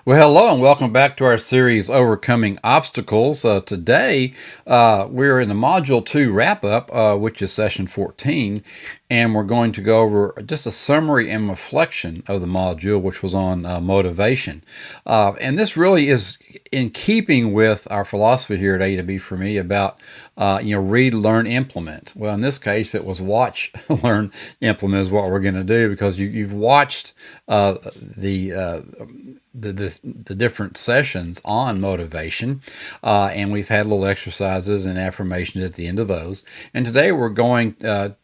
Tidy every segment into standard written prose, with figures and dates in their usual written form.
Well, hello and welcome back to our series, Overcoming Obstacles. Today, we're in the Module 2 wrap-up, which is Session 14, and we're going to go over just a summary and reflection of the module, which was on motivation. And this really is in keeping with our philosophy here at A to B for me about, read, learn, implement. Well, in this case, it was watch, learn, implement is what we're going to do because you've watched the different sessions on motivation, and we've had little exercises and affirmations at the end of those. And today we're going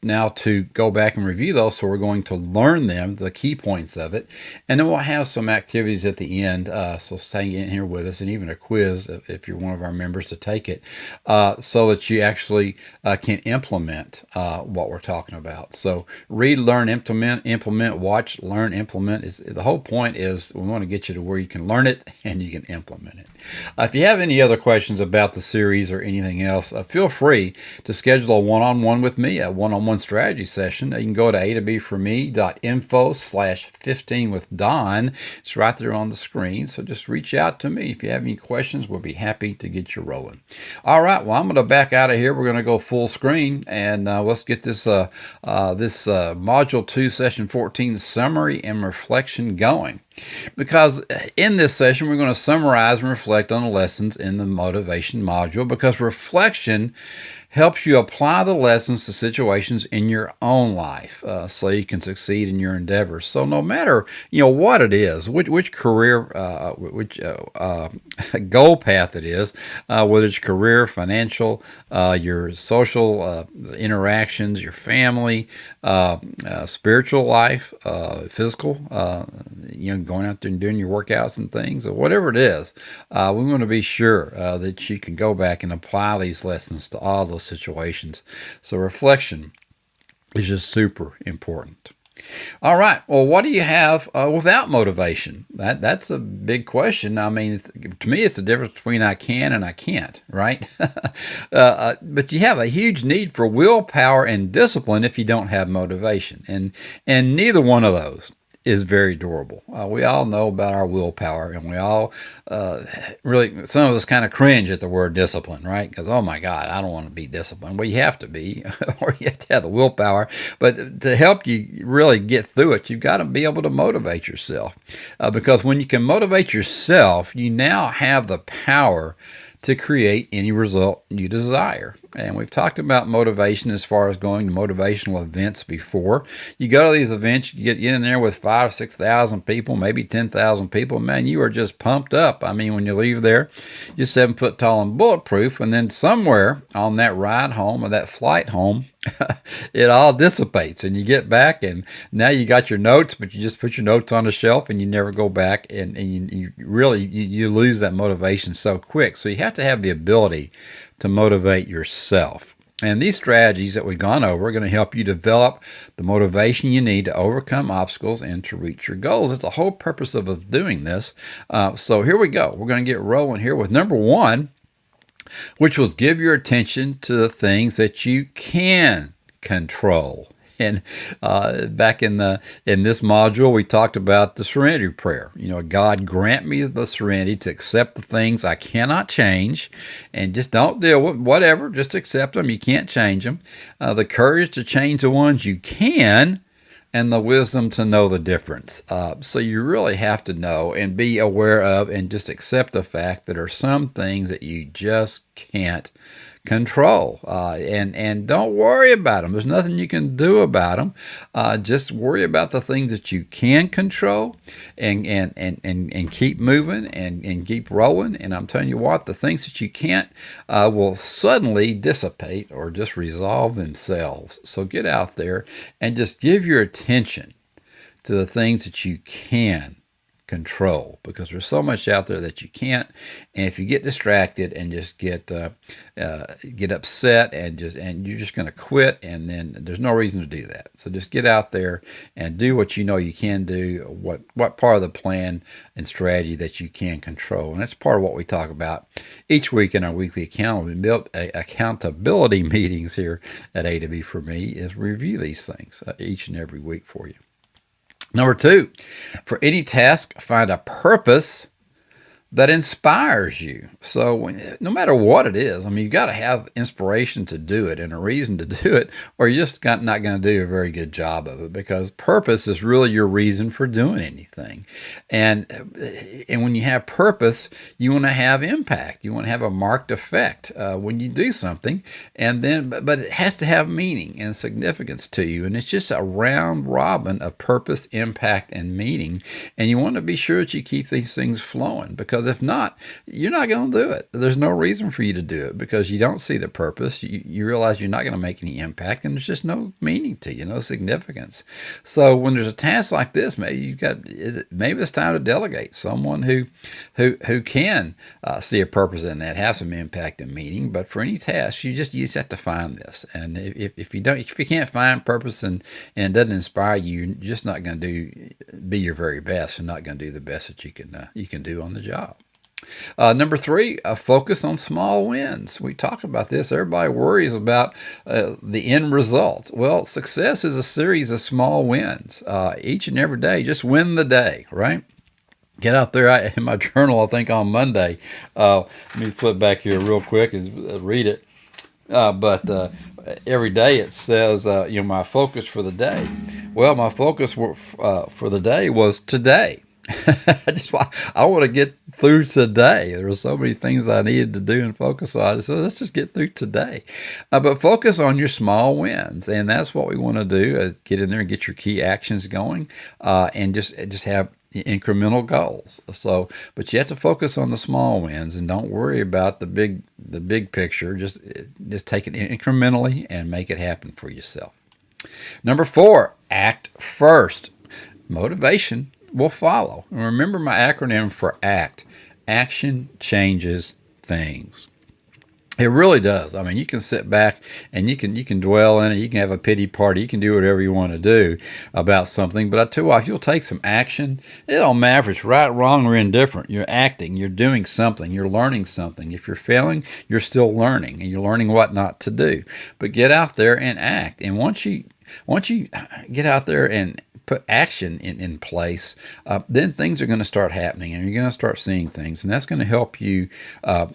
now to go back and review those. So we're going to learn them, the key points of it, and then we'll have some activities at the end. So stay in here with us, and even a quiz if you're one of our members to take it, so that you actually can implement what we're talking about. So read, learn, implement, watch, learn, implement. The whole point is we want to get you to where you can learn it and you can implement it. If you have any other questions about the series or anything else, feel free to schedule a one-on-one with me, a one-on-one strategy session. You can go to a2bforme.info/15 with Don. It's right there on the screen. So just reach out to me. If you have any questions, we'll be happy to get you rolling. All right. Well, I'm going to back out of here. We're going to go full screen and let's get this Module 2, Session 14 summary and reflection going. Because in this session, we're going to summarize and reflect on the lessons in the motivation module, because reflection helps you apply the lessons to situations in your own life, so you can succeed in your endeavors. So no matter what it is, which career, which goal path it is, whether it's career, financial, your social interactions, your family, spiritual life, physical, going out there and doing your workouts and things, or whatever it is, we want to be sure that you can go back and apply these lessons to all those situations. So reflection is just super important. All right. Well, what do you have without motivation? That's a big question. I mean, to me, it's the difference between I can and I can't, right? But you have a huge need for willpower and discipline if you don't have motivation, and neither one of those is very durable. We all know about our willpower, and we all really, some of us kind of cringe at the word discipline, right? Because, oh my God, I don't want to be disciplined. Well, you have to be, or you have to have the willpower. But to help you really get through it, you've got to be able to motivate yourself. Because when you can motivate yourself, you now have the power to create any result you desire. And we've talked about motivation as far as going to motivational events before. You go to these events, you get in there with 5,000 or 6,000 people, maybe 10,000 people. Man, you are just pumped up. I mean, when you leave there, you're 7 foot tall and bulletproof. And then somewhere on that ride home or that flight home, it all dissipates and you get back, and now you got your notes, but you just put your notes on the shelf and you never go back, and you really lose that motivation so quick. So you have to have the ability to motivate yourself. And these strategies that we've gone over are going to help you develop the motivation you need to overcome obstacles and to reach your goals. It's the whole purpose of doing this. So here we go. We're going to get rolling here with number 1, which was give your attention to the things that you can control. And back in this module, we talked about the serenity prayer. God, grant me the serenity to accept the things I cannot change, and just don't deal with whatever. Just accept them. You can't change them. The courage to change the ones you can, and the wisdom to know the difference. So you really have to know and be aware of and just accept the fact that there are some things that you just can't control, and don't worry about them. There's nothing you can do about them. Just worry about the things that you can control, and keep moving and keep rolling. And I'm telling you what, the things that you can't will suddenly dissipate or just resolve themselves. So get out there and just give your attention to the things that you can control, because there's so much out there that you can't. And if you get distracted and just get upset and you're just going to quit, and then there's no reason to do that. So just get out there and do what you know you can do, what part of the plan and strategy that you can control. And that's part of what we talk about each week in our weekly accountability meetings here at A to B for me, is review these things each and every week for you. Number 2, for any task, find a purpose that inspires you. So no matter what it is, I mean, you got to have inspiration to do it and a reason to do it, or you're just not going to do a very good job of it, because purpose is really your reason for doing anything. And when you have purpose, you want to have impact. You want to have a marked effect when you do something, and then but it has to have meaning and significance to you. And it's just a round robin of purpose, impact, and meaning. And you want to be sure that you keep these things flowing, because if not, you're not going to do it. There's no reason for you to do it because you don't see the purpose. You realize you're not going to make any impact, and there's just no meaning to you, no significance. So when there's a task like this, maybe maybe it's time to delegate someone who can see a purpose in that, have some impact and meaning. But for any task, you just have to find this. And if you can't find purpose and it doesn't inspire you, you're just not going to be your very best, and not going to do the best that you can do on the job. Number 3, focus on small wins. We talk about this. Everybody worries about the end result. Well, success is a series of small wins. Each and every day, just win the day, right? Get out there. In my journal, I think on Monday, let me flip back here real quick and read it. But every day it says, my focus for the day. Well, my focus for the day was today. I want to get through today. There were so many things I needed to do and focus on. So let's just get through today. But focus on your small wins, and that's what we want to do. Is get in there and get your key actions going, and just have incremental goals. So, but you have to focus on the small wins, and don't worry about the big picture. Just take it incrementally and make it happen for yourself. Number 4, act first. Motivation will follow. And remember my acronym for ACT. Action changes things. It really does. I mean, you can sit back and you can dwell in it. You can have a pity party. You can do whatever you want to do about something. But I tell you what, if you'll take some action, it don't matter if it's right, wrong, or indifferent. You're acting. You're doing something. You're learning something. If you're failing, you're still learning, and you're learning what not to do. But get out there and act. And once you get out there and put action in place, then things are going to start happening, and you're going to start seeing things, and that's going to help you,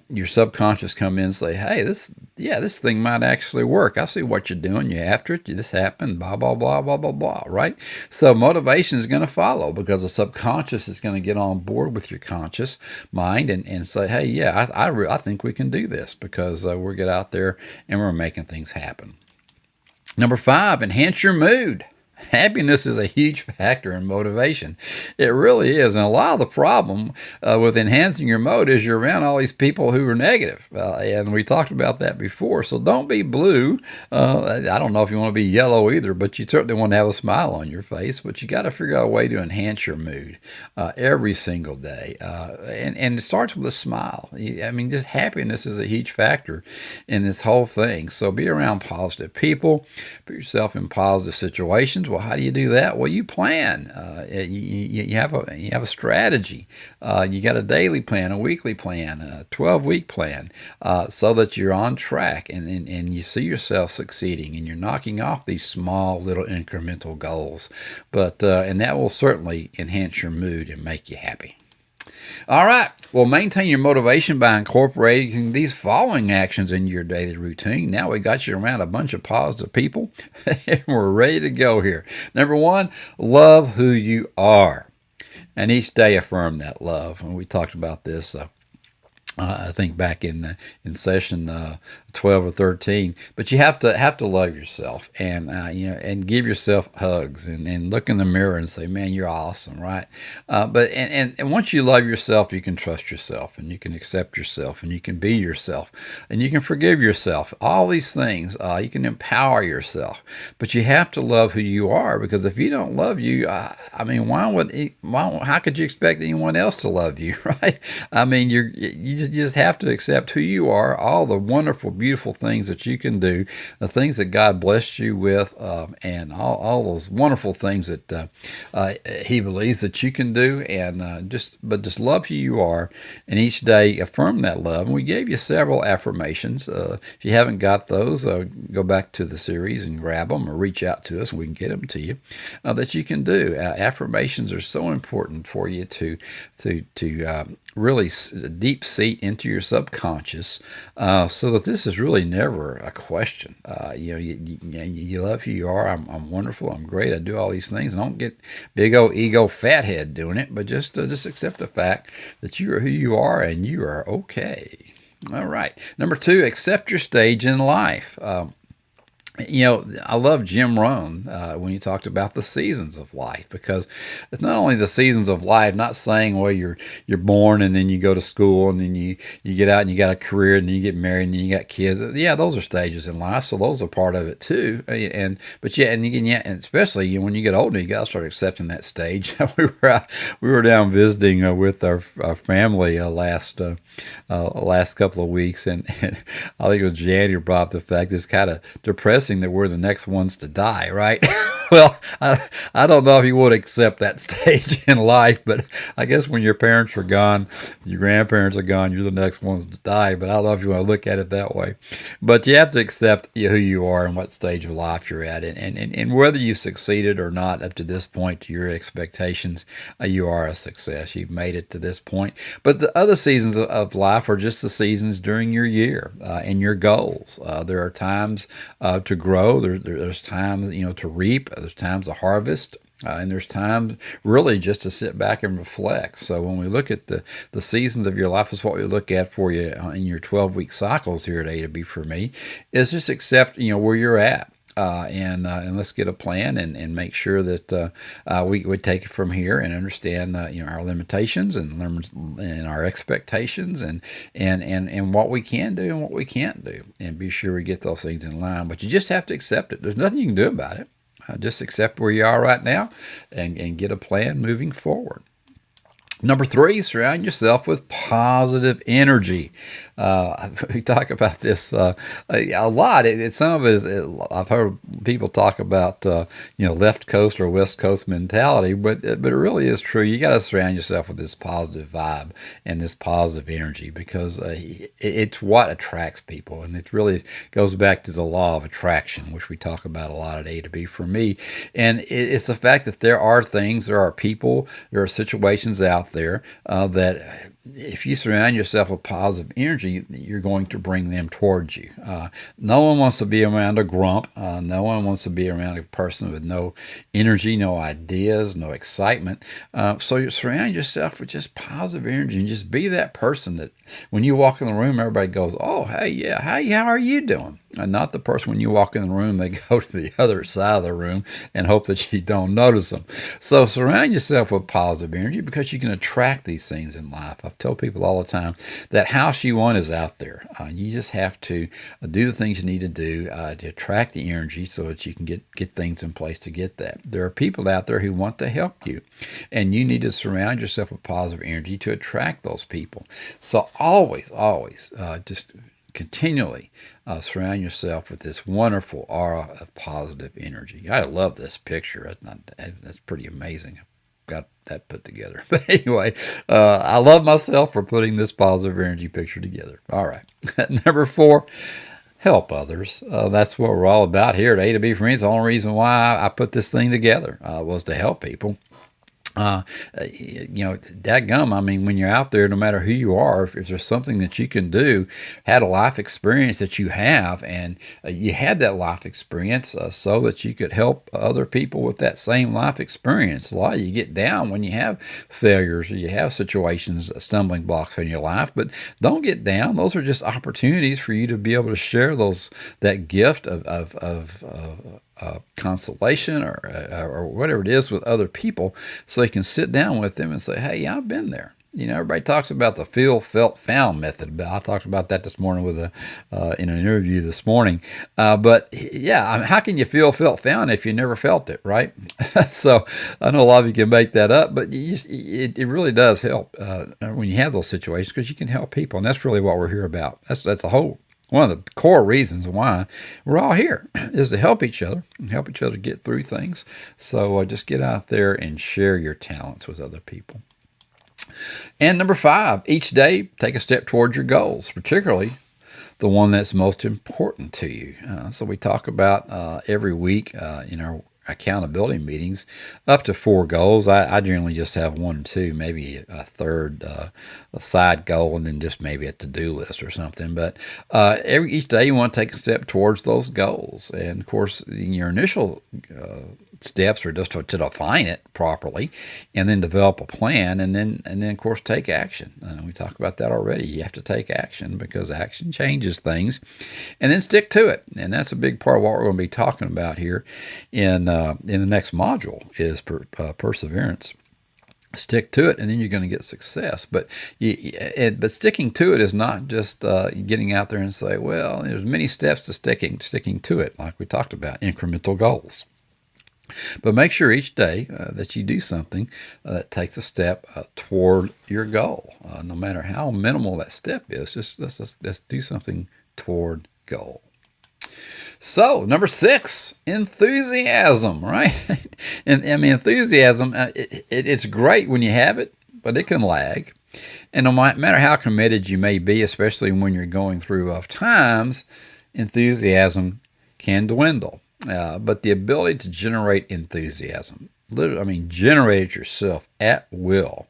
your subconscious come in and say, hey, this thing might actually work. I see what you're doing. You're after it. This happened, blah, blah, blah, blah, blah, blah, right? So motivation is going to follow, because the subconscious is going to get on board with your conscious mind and say, hey, yeah, I think we can do this, because we'll get out there and we're making things happen. Number 5, enhance your mood. Happiness is a huge factor in motivation. It really is. And a lot of the problem with enhancing your mood is you're around all these people who are negative. And we talked about that before. So don't be blue. I don't know if you want to be yellow either, but you certainly want to have a smile on your face. But you got to figure out a way to enhance your mood every single day. And it starts with a smile. I mean, just happiness is a huge factor in this whole thing. So be around positive people. Put yourself in positive situations. Well, how do you do that? Well, you plan. You have a strategy. You got a daily plan, a weekly plan, a 12-week plan, so that you're on track and you see yourself succeeding, and you're knocking off these small little incremental goals. But and that will certainly enhance your mood and make you happy. All right. Well, maintain your motivation by incorporating these following actions in your daily routine. Now we got you around a bunch of positive people, and we're ready to go here. Number 1, love who you are. And each day affirm that love. And we talked about this, I think back in session 12 or 13. But you have to love yourself, and and give yourself hugs, and look in the mirror and say, man, you're awesome, right? But once you love yourself, you can trust yourself, and you can accept yourself, and you can be yourself, and you can forgive yourself. All these things, you can empower yourself. But you have to love who you are, because if you don't love you, I mean, how could you expect anyone else to love you, right? I mean, you just have to accept who you are, all the wonderful, beautiful things that you can do, the things that God blessed you with, and all those wonderful things that He believes that you can do, and just love who you are, and each day affirm that love. And we gave you several affirmations. If you haven't got those, go back to the series and grab them, or reach out to us and we can get them to you. That you can do. Affirmations are so important for you to really deep seat into your subconscious, so that this is really never a question. You love who you are. I'm wonderful. I'm great. I do all these things. And don't get big old ego fathead doing it, but just accept the fact that you are who you are and you are okay. All right. Number 2, accept your stage in life. I love Jim Rohn when he talked about the seasons of life, because it's not only the seasons of life, not saying, well, you're born and then you go to school and then you get out and you got a career and then you get married and then you got kids. Yeah, those are stages in life, so those are part of it too. And especially when you get older, you got to start accepting that stage. we were down visiting with our family last couple of weeks, and I think it was Jan who brought up the fact it's kind of depressing that we're the next ones to die, right? Well, I don't know if you would accept that stage in life, but I guess when your parents are gone, your grandparents are gone, you're the next ones to die. But I don't know if you want to look at it that way. But you have to accept who you are and what stage of life you're at, and whether you succeeded or not up to this point to your expectations, you are a success. You've made it to this point. But the other seasons of life are just the seasons during your year and your goals. There are times to grow. There's times to reap. There's times to harvest. And there's times really just to sit back and reflect. So when we look at the seasons of your life, is what we look at for you in your 12-week cycles here at A to B for me, is just accept where you're at. And let's get a plan and make sure that we take it from here and understand our limitations and our expectations and what we can do and what we can't do, and be sure we get those things in line. But you just have to accept it. There's nothing you can do about it. Just accept where you are right now and get a plan moving forward. Number 3, surround yourself with positive energy. We talk about this a lot. Some of it is, I've heard people talk about left coast or west coast mentality, but it really is true. You got to surround yourself with this positive vibe and this positive energy, because it's what attracts people, and it really goes back to the law of attraction, which we talk about a lot at A to B for me. And it's the fact that there are people, there are situations out there that if you surround yourself with positive energy, you're going to bring them towards you. No one wants to be around a grump. No one wants to be around a person with no energy, no ideas, no excitement. So you surround yourself with just positive energy, and just be that person that when you walk in the room, everybody goes, oh, hey, yeah, hey, how are you doing? And not the person when you walk in the room, they go to the other side of the room and hope that you don't notice them. So surround yourself with positive energy, because you can attract these things in life. I've told people all the time that house you want is out there. You just have to do the things you need to do to attract the energy, so that you can get things in place to get that. There are people out there who want to help you, and you need to surround yourself with positive energy to attract those people. So always, just continually surround yourself with this wonderful aura of positive energy. I love this picture. That's pretty amazing. Got that put together. But anyway, I love myself for putting this positive energy picture together. All right. Number 4, help others. That's what we're all about here at A to B for me. It's the only reason why I put this thing together was to help people. Dadgum, I mean, when you're out there, no matter who you are, if there's something that you can do, had a life experience that you have, and you had that life experience so that you could help other people with that same life experience. A lot of you get down when you have failures or you have situations, stumbling blocks in your life, but don't get down. Those are just opportunities for you to be able to share that gift of consolation or whatever it is with other people, so you can sit down with them and say, hey, I've been there. Everybody talks about the feel, felt, found method. But I talked about that this morning with in an interview this morning. But yeah, how can you feel, felt, found if you never felt it, right? So I know a lot of you can make that up, but it really does help when you have those situations, because you can help people, and that's really what we're here about. That's the whole one of the core reasons why we're all here is to help each other and help each other get through things. So just get out there and share your talents with other people. And number 5, each day take a step towards your goals, particularly the one that's most important to you. So we talk about every week in our accountability meetings up to 4 goals. I generally just have 1 or 2, maybe a third a side goal, and then just maybe a to-do list or something. But each day you want to take a step towards those goals. And of course, in your initial steps are just to define it properly, and then develop a plan, and then of course take action. We talked about that already. You have to take action because action changes things, and then stick to it. And that's a big part of what we're going to be talking about here in the next module is perseverance. Stick to it, and then you're going to get success. But but sticking to it is not just getting out there and say, well, there's many steps to sticking to it, like we talked about, incremental goals. But make sure each day that you do something that takes a step toward your goal, no matter how minimal that step is. Just let's do something toward goal. So number 6, enthusiasm, right? And I mean, enthusiasm, it's great when you have it, but it can lag. And no matter how committed you may be, especially when you're going through rough times, enthusiasm can dwindle. But the ability to generate enthusiasm, generate it yourself at will,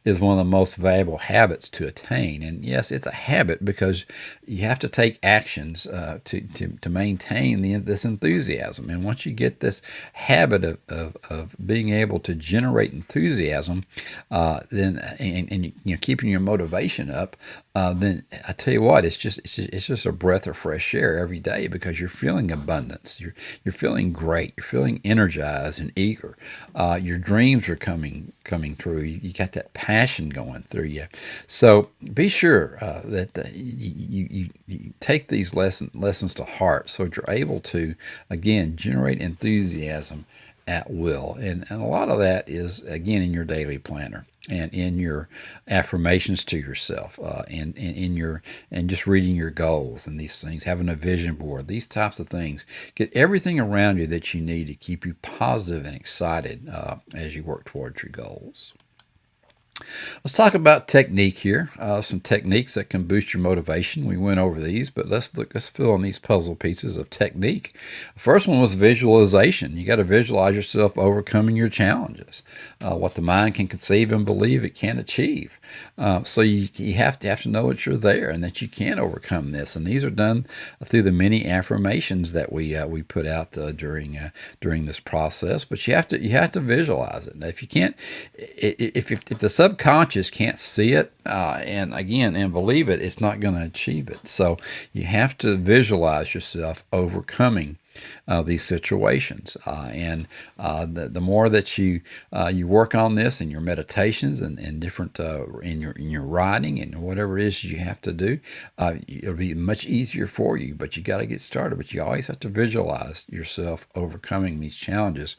is one of the most valuable habits to attain. And yes, it's a habit because you have to take actions to maintain this enthusiasm. And once you get this habit of being able to generate enthusiasm, then keeping your motivation up, then I tell you what, it's just a breath of fresh air every day, because you're feeling abundance, you're feeling great, you're feeling energized and eager. Your dreams are coming true. You got that passion going through you. So be sure that you take these lessons to heart, so that you're able to again generate enthusiasm at will. And a lot of that is, again, in your daily planner and in your affirmations to yourself, and just reading your goals and these things, having a vision board, these types of things. Get everything around you that you need to keep you positive and excited as you work towards your goals. Let's talk about technique here. Some techniques that can boost your motivation. We went over these, but let's fill in these puzzle pieces of technique. The first one was visualization. You got to visualize yourself overcoming your challenges, what the mind can conceive and believe it can achieve. So you have to know that you're there and that you can overcome this. And these are done through the many affirmations that we put out during this process. But you have to visualize it. Now, if you can't, if the subconscious can't see it and believe it, it's not going to achieve it. So you have to visualize yourself overcoming these situations, and the more that you work on this in your meditations and different in your writing and whatever it is you have to do, it'll be much easier for you. But you got to get started. But you always have to visualize yourself overcoming these challenges,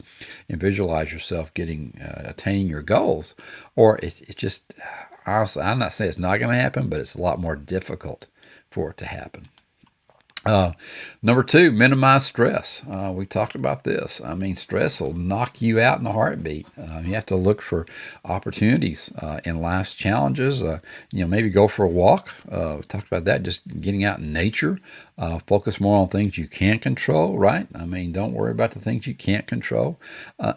and visualize yourself attaining your goals. Or it's just, honestly, I'm not saying it's not going to happen, but it's a lot more difficult for it to happen. Number 2, minimize stress. We talked about this. I mean, stress will knock you out in a heartbeat. You have to look for opportunities in life's challenges. Maybe go for a walk. We talked about that, just getting out in nature. Focus more on things you can't control, right? I mean, don't worry about the things you can't control.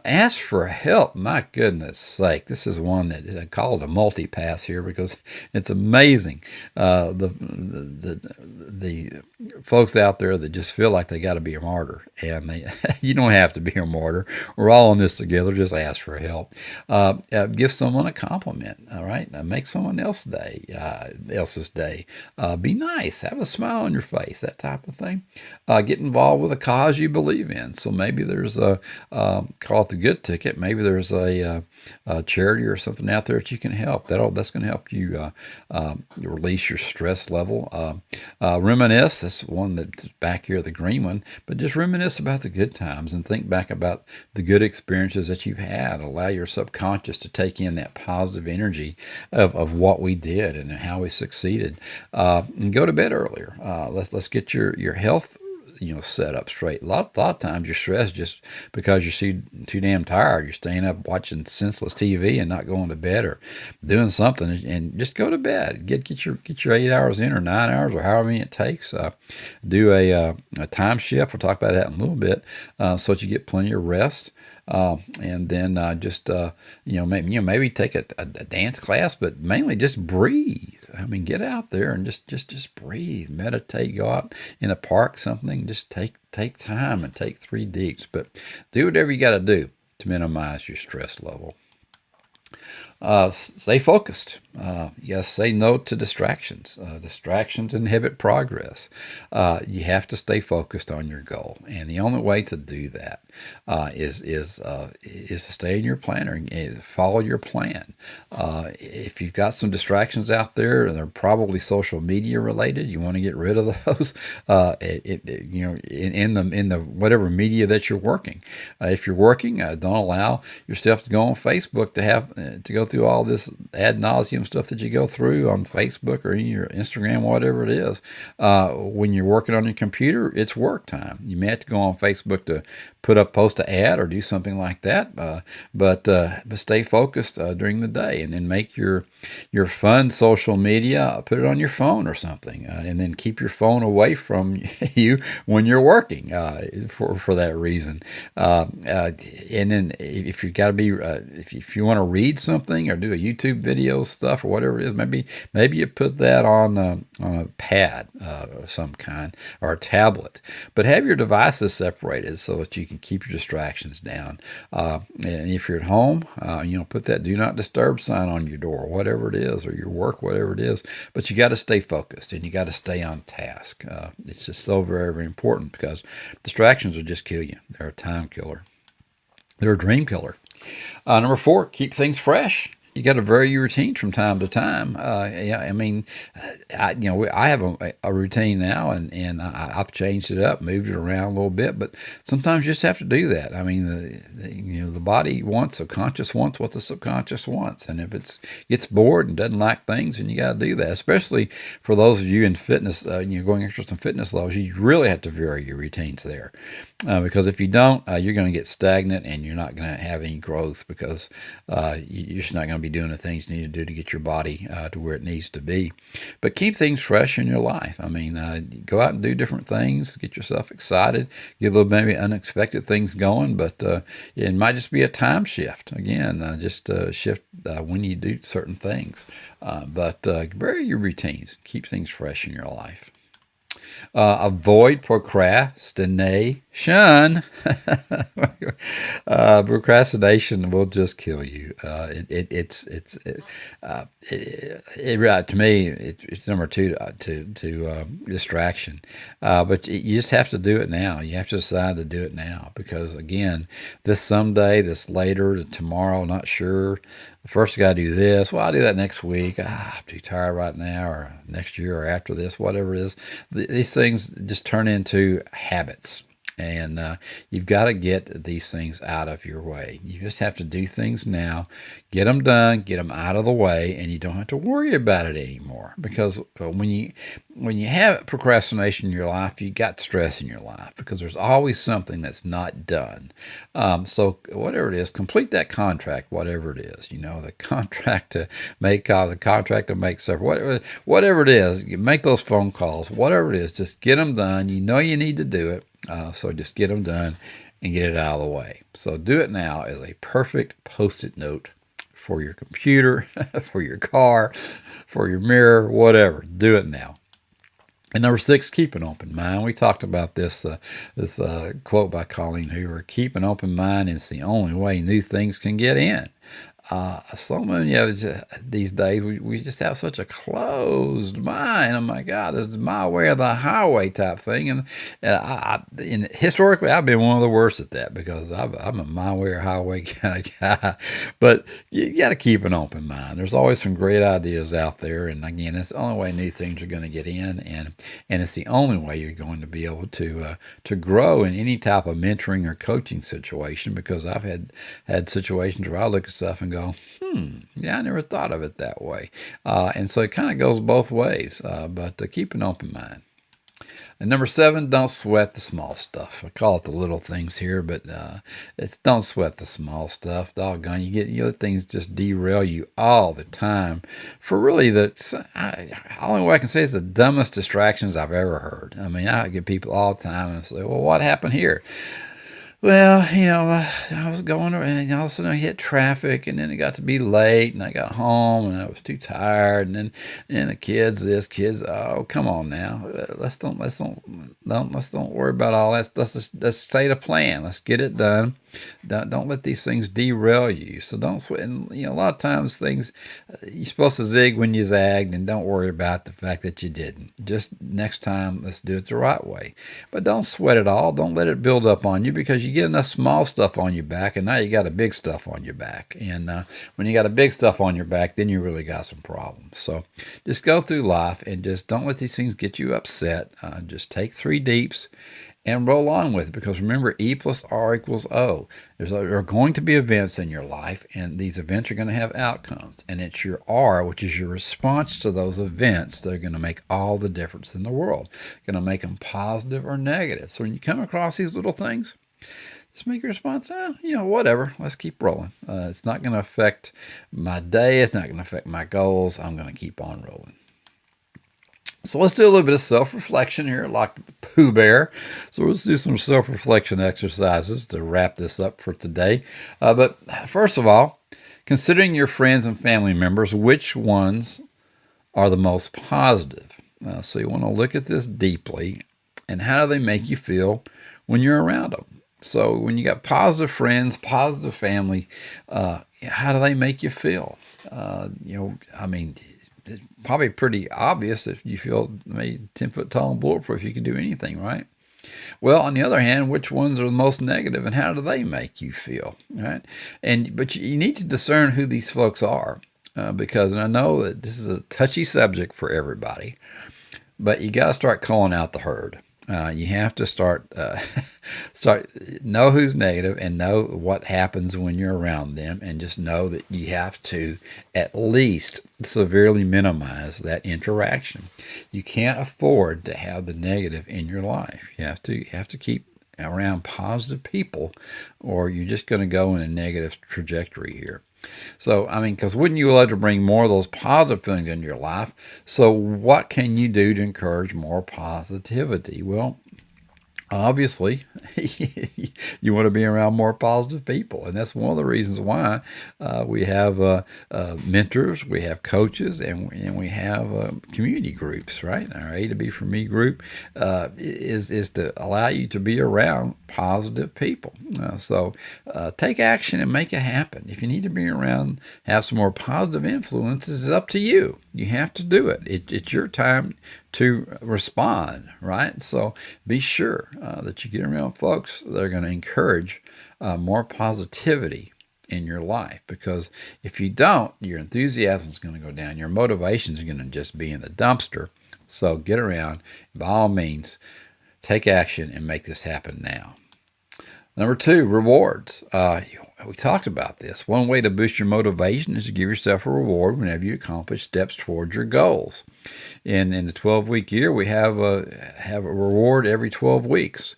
Ask for help. My goodness sake, this is one that I call it a multi-pass here, because it's amazing. The folks out there that just feel like they got to be a martyr, and you don't have to be a martyr. We're all in this together. Just ask for help. Give someone a compliment. All right, make someone else's day. Be nice. Have a smile on your face. that type of thing. Get involved with a cause you believe in. So maybe there's call it the good ticket. Maybe there's a charity or something out there that you can help. That's going to help you release your stress level. Reminisce. That's one that's back here, the green one. But just reminisce about the good times and think back about the good experiences that you've had. Allow your subconscious to take in that positive energy of what we did and how we succeeded. And go to bed earlier. Let's get your health set up straight. A lot of times you're stressed just because you're too damn tired. You're staying up watching senseless TV and not going to bed or doing something, and just go to bed. Get your 8 hours in, or 9 hours, or however many it takes. Do a time shift. We'll talk about that in a little bit, so that you get plenty of rest. And then maybe take a dance class, but mainly just breathe. I mean, get out there and just breathe, meditate, go out in a park, something. Just take time and take 3 deeps. But do whatever you got to do to minimize your stress level. Stay focused. Yes, say no to distractions. Distractions inhibit progress. You have to stay focused on your goal, and the only way to do that is to stay in your plan and follow your plan. If you've got some distractions out there, and they're probably social media related, you want to get rid of those. In the whatever media that you're working. If you're working, don't allow yourself to go on Facebook to go through all this ad nauseum stuff that you go through on Facebook or in your Instagram, whatever it is. When you're working on your computer, it's work time. You may have to go on Facebook to post an ad or do something like that. But stay focused during the day, and then make your fun social media, put it on your phone or something, and then keep your phone away from you when you're working for that reason. And then if you got to be if you want to read something or do a YouTube video stuff or whatever it is, maybe you put that on a pad of some kind, or a tablet. But have your devices separated so that you can keep your distractions down. And if you're at home, put that do not disturb sign on your door, whatever it is, or your work, whatever it is. But you got to stay focused, and you got to stay on task. It's just so very, very important, because distractions will just kill you. They're a time killer. They're a dream killer. Number 4, keep things fresh. You got to vary your routine from time to time. I have a routine now, and I've changed it up, moved it around a little bit. But sometimes you just have to do that. I mean, the body wants, subconscious wants what the subconscious wants, and if it gets bored and doesn't like things, then you got to do that. Especially for those of you in fitness, going extra some fitness levels, you really have to vary your routines there, because if you don't, you're going to get stagnant, and you're not going to have any growth, because you're just not going to be doing the things you need to do to get your body to where it needs to be. But keep things fresh in your life. I mean, go out and do different things, get yourself excited, get a little maybe unexpected things going, but it might just be a time shift. Again, just shift when you do certain things. But vary your routines, keep things fresh in your life. Avoid procrastination. Procrastination will just kill you. To me, it's number 2 to distraction. But you just have to do it now. You have to decide to do it now, because again, this someday, this later, tomorrow, not sure. First, I got to do this. Well, I'll do that next week. I'm too tired right now, or next year, or after this, whatever it is. These things just turn into habits. And you've got to get these things out of your way. You just have to do things now, get them done, get them out of the way, and you don't have to worry about it anymore. Because when you have procrastination in your life, you got stress in your life, because there's always something that's not done. So whatever it is, complete that contract, whatever it is. The contract to make the contract to make stuff, whatever it is. You make those phone calls, whatever it is. Just get them done. You need to do it. So just get them done and get it out of the way. So do it now as a perfect Post-it note for your computer, for your car, for your mirror, whatever. Do it now. And number 6, keep an open mind. We talked about this quote by Colleen Hoover: keep an open mind is the only way new things can get in. So many of us these days, we just have such a closed mind. Oh my God, it's my way or the highway type thing. And historically, I've been one of the worst at that because I'm a my way or highway kind of guy. But you got to keep an open mind. There's always some great ideas out there. And again, it's the only way new things are going to get in. And it's the only way you're going to be able to grow in any type of mentoring or coaching situation, because I've had situations where I look at stuff and go, yeah, I never thought of it that way. And so it kind of goes both ways, but keep an open mind. And number 7, don't sweat the small stuff. I call it the little things here, but it's don't sweat the small stuff. Doggone, you let things just derail you all the time for really the only way I can say is the dumbest distractions I've ever heard. I mean, I get people all the time and say, well, what happened here? Well, I was going and all of a sudden I hit traffic, and then it got to be late, and I got home and I was too tired, and the kids, oh, come on now. Let's don't worry about all that. Let's state a plan. Let's get it done. Don't let these things derail you. So don't sweat. And a lot of times things you're supposed to zig when you zagged, and don't worry about the fact that you didn't. Just next time, let's do it the right way. But don't sweat it all. Don't let it build up on you, because you get enough small stuff on your back, and now you got a big stuff on your back. And when you got a big stuff on your back, then you really got some problems. So just go through life and just don't let these things get you upset. Just take 3 deeps and roll on with it, because remember, E plus R equals O. There are going to be events in your life, and these events are going to have outcomes. And it's your R, which is your response to those events, that are going to make all the difference in the world. Going to make them positive or negative. So when you come across these little things, just make a response, whatever, let's keep rolling. It's not going to affect my day. It's not going to affect my goals. I'm going to keep on rolling. So let's do a little bit of self-reflection here, like the Pooh Bear. So let's do some self-reflection exercises to wrap this up for today. But first of all, considering your friends and family members, which ones are the most positive? So you want to look at this deeply, and how do they make you feel when you're around them? So when you got positive friends, positive family, how do they make you feel? It's probably pretty obvious if you feel maybe 10 foot tall and bulletproof, you can do anything, right? Well, on the other hand, which ones are the most negative, and how do they make you feel, right? But you need to discern who these folks are, because, and I know that this is a touchy subject for everybody, but you got to start calling out the herd. You have to start know who's negative, and know what happens when you're around them, and just know that you have to at least severely minimize that interaction. You can't afford to have the negative in your life. You have to keep around positive people, or you're just going to go in a negative trajectory here. So, because wouldn't you love to bring more of those positive feelings into your life? So what can you do to encourage more positivity? Well, obviously, you want to be around more positive people. And that's one of the reasons why we have mentors, we have coaches, and we have community groups, right? Our A to B for Me group is to allow you to be around positive people. So take action and make it happen. If you need to be around, have some more positive influences, it's up to you. You have to do it. It's your time to respond, right? So be sure that you get around folks that are going to encourage more positivity in your life, because if you don't, your enthusiasm is going to go down. Your motivation is going to just be in the dumpster. So get around, by all means, take action and make this happen now. Number 2, rewards. We talked about this. One way to boost your motivation is to give yourself a reward whenever you accomplish steps towards your goals. In the 12-week year, we have a reward every 12 weeks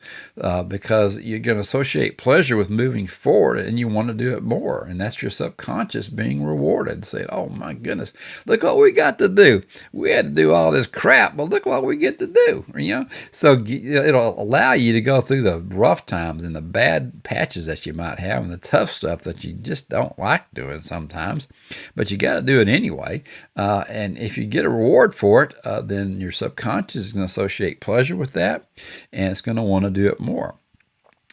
because you're going to associate pleasure with moving forward, and you want to do it more. And that's your subconscious being rewarded, saying, oh my goodness, look what we got to do. We had to do all this crap, but look what we get to do. So it'll allow you to go through the rough times and the bad patches that you might have, and the tough stuff that you just don't like doing sometimes, but you got to do it anyway. And if you get a reward for it, then your subconscious is going to associate pleasure with that, and it's going to want to do it more.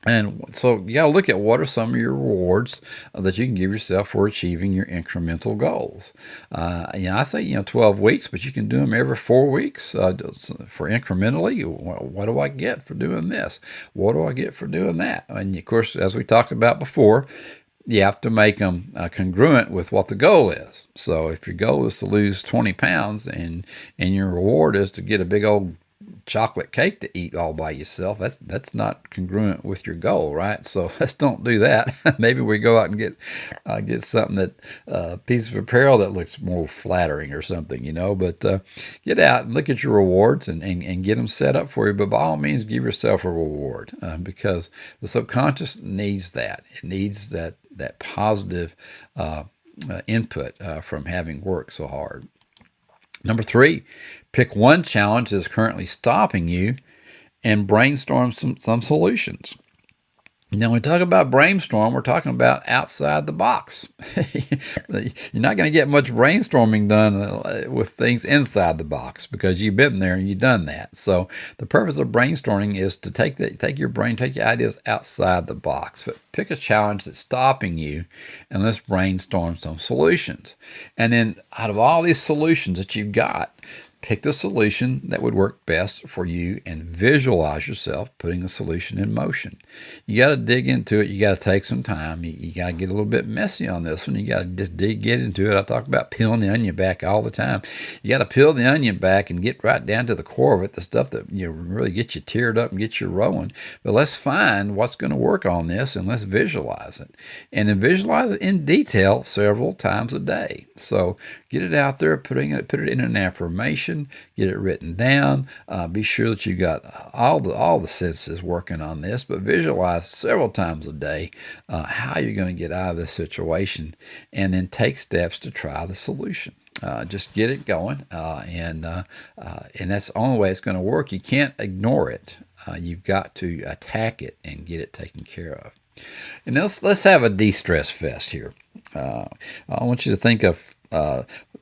And so you got to look at what are some of your rewards that you can give yourself for achieving your incremental goals. I say 12 weeks, but you can do them every 4 weeks for incrementally. What do I get for doing this? What do I get for doing that? And of course, as we talked about before, you have to make them congruent with what the goal is. So if your goal is to lose 20 pounds and your reward is to get a big old chocolate cake to eat all by yourself, that's not congruent with your goal, right? So let's don't do that. Maybe we go out and get something that piece of apparel that looks more flattering or something, But get out and look at your rewards and get them set up for you. But by all means, give yourself a reward because the subconscious needs that. It needs that positive input from having worked so hard. Number 3, pick one challenge that's currently stopping you and brainstorm some solutions. Now, when we talk about brainstorm, we're talking about outside the box. You're not going to get much brainstorming done with things inside the box because you've been there and you've done that. So the purpose of brainstorming is to take your ideas outside the box. But pick a challenge that's stopping you and let's brainstorm some solutions. And then out of all these solutions that you've got, pick the solution that would work best for you and visualize yourself putting the solution in motion. You got to dig into it. You got to take some time. You got to get a little bit messy on this one. You got to just get into it. I talk about peeling the onion back all the time. You got to peel the onion back and get right down to the core of it, the stuff that really gets you teared up and get you rolling. But let's find what's going to work on this and let's visualize it. And then visualize it in detail several times a day. So get it out there, put it in an affirmation. Get it written down. Be sure that you got all the senses working on this, but visualize several times a day how you're going to get out of this situation, and then take steps to try the solution. Just get it going, and that's the only way it's going to work. You can't ignore it. You've got to attack it and get it taken care of. And let's have a de-stress fest here. I want you to think of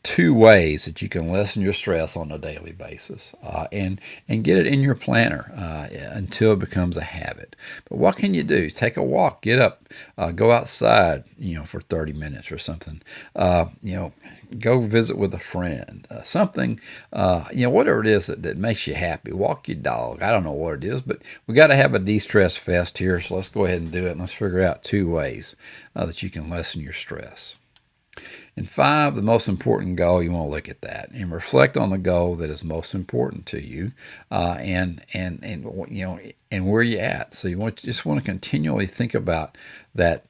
2 ways that you can lessen your stress on a daily basis and get it in your planner until it becomes a habit. But what can you do? Take a walk, get up, go outside, for 30 minutes or something. Go visit with a friend, something, whatever it is that makes you happy. Walk your dog. I don't know what it is, but we got to have a de-stress fest here. So let's go ahead and do it. And let's figure out 2 ways that you can lessen your stress. And 5, the most important goal, you want to look at that and reflect on the goal that is most important to you, and where you're at. So you just want to continually think about that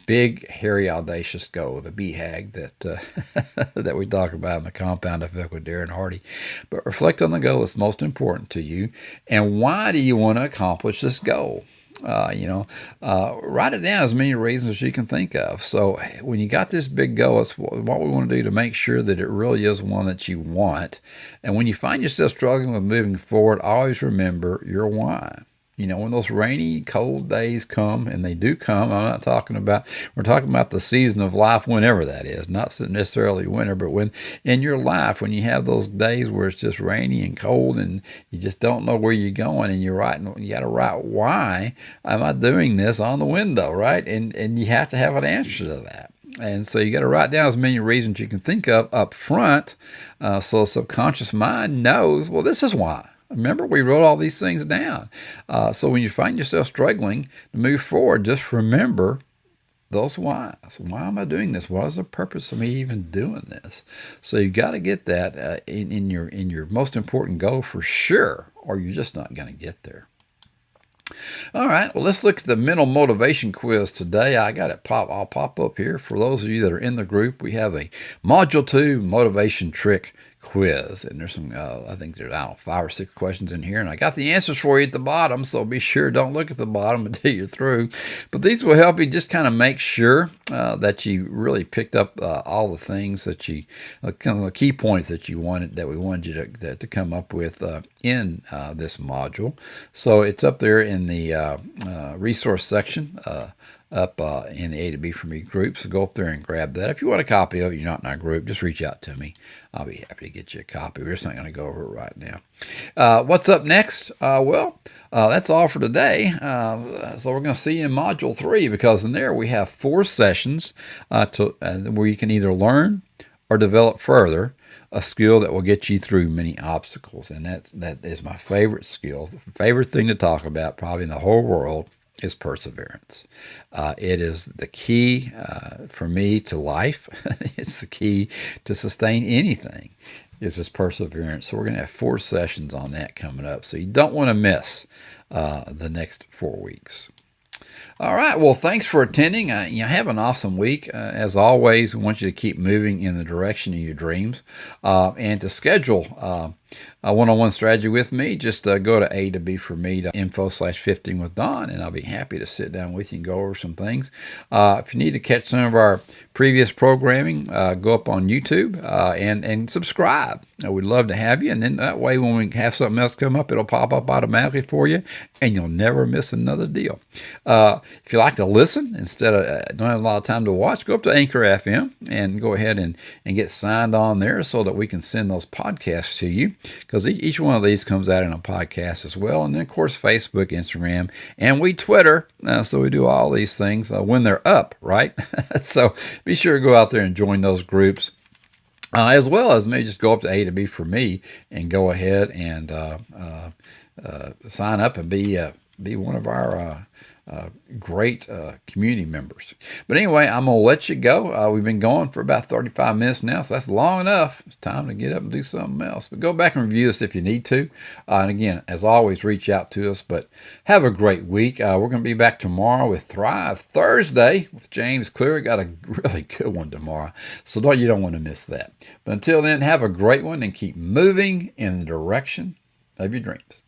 big, hairy, audacious goal, the BHAG that that we talk about in the Compound Effect with Darren Hardy. But reflect on the goal that's most important to you, and why do you want to accomplish this goal? Write it down as many reasons as you can think of. So when you got this big goal, it's what we want to do to make sure that it really is one that you want. And when you find yourself struggling with moving forward, always remember your why. When those rainy, cold days come, and they do come, we're talking about the season of life, whenever that is, not necessarily winter, but when in your life, when you have those days where it's just rainy and cold and you just don't know where you're going, and you got to write, why am I doing this on the window, right? And you have to have an answer to that. And so you got to write down as many reasons you can think of up front, so the subconscious mind knows, well, this is why. Remember, we wrote all these things down. So when you find yourself struggling to move forward, just remember those whys. Why am I doing this? What is the purpose of me even doing this? So you got to get that in your most important goal for sure, or you're just not going to get there. All right, well, let's look at the mental motivation quiz today. I got it I'll pop up here. For those of you that are in the group, we have a Module 2 motivation trick quiz, and there's some I think there's 5 or 6 questions in here, and I got the answers for you at the bottom, so be sure don't look at the bottom until you're through. But these will help you just kind of make sure that you really picked up all the things that you kind of the key points that we wanted you to come up with in this module. So it's up there in the resource section up in the A to B for Me group. So go up there and grab that. If you want a copy of it, you're not in our group, just reach out to me. I'll be happy to get you a copy. We're just not going to go over it right now. What's up next? That's all for today. So we're going to see you in Module 3, because in there we have 4 sessions where you can either learn or develop further a skill that will get you through many obstacles. And that is my favorite skill. The favorite thing to talk about probably in the whole world is perseverance. It is the key for me to life. It's the key to sustain anything, is this perseverance. So we're going to have 4 sessions on that coming up. So you don't want to miss the next 4 weeks. All right. Well, thanks for attending. Have an awesome week. As always, we want you to keep moving in the direction of your dreams. And to schedule a one-on-one strategy with me, just go to a2bforme.info/15 with Don, and I'll be happy to sit down with you and go over some things. If you need to catch some of our previous programming, go up on YouTube and subscribe. We'd love to have you, and then that way when we have something else come up, it'll pop up automatically for you, and you'll never miss another deal. If you like to listen instead of don't have a lot of time to watch, go up to Anchor FM and go ahead and get signed on there so that we can send those podcasts to you, because each one of these comes out in a podcast as well. And then, of course, Facebook, Instagram, and we Twitter. So we do all these things when they're up, right? So be sure to go out there and join those groups. As well as maybe just go up to A to B for Me and go ahead and sign up and be one of our great community members. But anyway, I'm going to let you go. We've been going for about 35 minutes now, so that's long enough. It's time to get up and do something else. But go back and review this if you need to. And again, as always, reach out to us. But have a great week. We're going to be back tomorrow with Thrive Thursday with James Clear. Got a really good one tomorrow, so you don't want to miss that. But until then, have a great one and keep moving in the direction of your dreams.